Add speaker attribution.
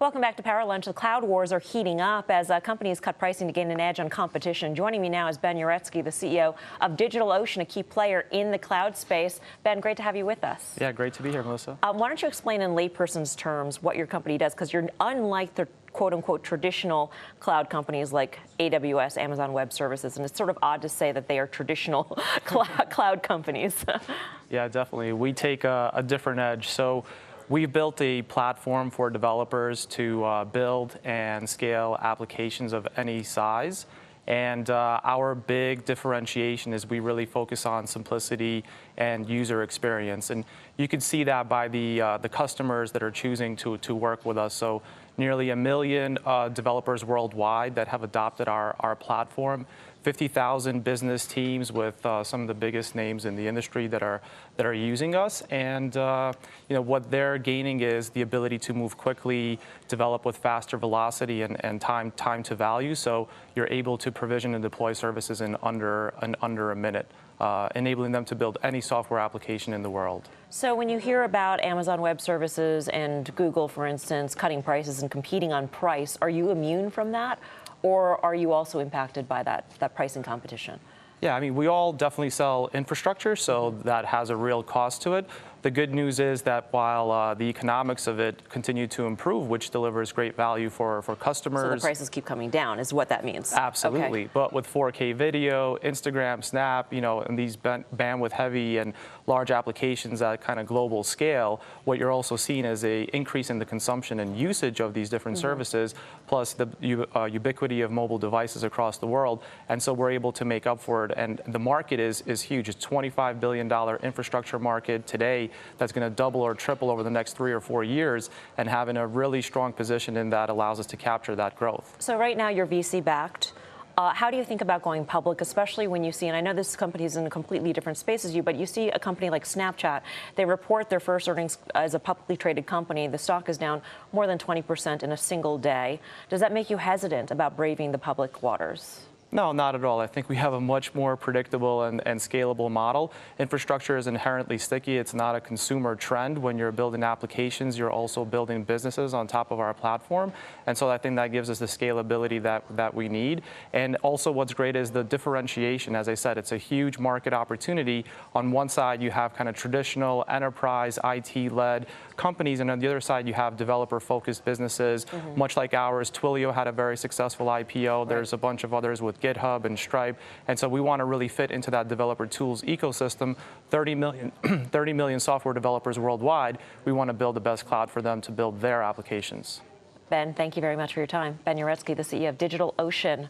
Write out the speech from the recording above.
Speaker 1: Welcome back to Power Lunch. The cloud wars are heating up as companies cut pricing to gain an edge on competition. Joining me now is Ben Uretsky, the CEO of DigitalOcean, a key player in the cloud space. Ben, great to have you with us.
Speaker 2: Yeah, great to be here, Melissa.
Speaker 1: Why don't you explain in layperson's terms what your company does? Because you're unlike the quote-unquote traditional cloud companies like AWS, Amazon Web Services, and it's sort of odd to say that they are traditional cloud companies.
Speaker 2: Yeah, definitely. We take a different edge. So we've built a platform for developers to build and scale applications of any size. And our big differentiation is we really focus on simplicity and user experience. And you can see that by the customers that are choosing to work with us. So nearly 1 million developers worldwide that have adopted our platform. 50,000 business teams with some of the biggest names in the industry that are using us, and what they're gaining is the ability to move quickly, develop with faster velocity and time to value. So you're able to provision and deploy services in under a minute, enabling them to build any software application in the world.
Speaker 1: So when you hear about Amazon Web Services and Google, for instance, cutting prices and competing on price, are you immune from that? Or are you also impacted by that pricing competition?
Speaker 2: Yeah, I mean, we all definitely sell infrastructure, so that has a real cost to it. The good news is that while the economics of it continue to improve, which delivers great value for customers.
Speaker 1: So the prices keep coming down is what that means.
Speaker 2: Absolutely.
Speaker 1: Okay.
Speaker 2: But with 4K video, Instagram, Snap, and these bandwidth heavy and large applications at kind of global scale, what you're also seeing is an increase in the consumption and usage of these different services, plus the ubiquity of mobile devices across the world. And so we're able to make up for it. And the market is huge. It's a $25 billion infrastructure market today that's going to double or triple over the next 3 or 4 years, and having a really strong position in that allows us to capture that growth.
Speaker 1: So right now you're VC backed. How do you think about going public, especially when you see, and I know this company is in a completely different space as you, but you see a company like Snapchat, they report their first earnings as a publicly traded company. The stock is down more than 20% in a single day. Does that make you hesitant about braving the public waters?
Speaker 2: No, not at all. I think we have a much more predictable and scalable model. Infrastructure is inherently sticky. It's not a consumer trend. When you're building applications, you're also building businesses on top of our platform. And so I think that gives us the scalability that we need. And also what's great is the differentiation. As I said, it's a huge market opportunity. On one side, you have kind of traditional enterprise IT-led companies, and on the other side, you have developer-focused businesses, much like ours. Twilio had a very successful IPO. There's a bunch of others with GitHub and Stripe, and so we want to really fit into that developer tools ecosystem. 30 million software developers worldwide. We want to build the best cloud for them to build their applications.
Speaker 1: Ben, thank you very much for your time. Ben Uretsky, the CEO of DigitalOcean.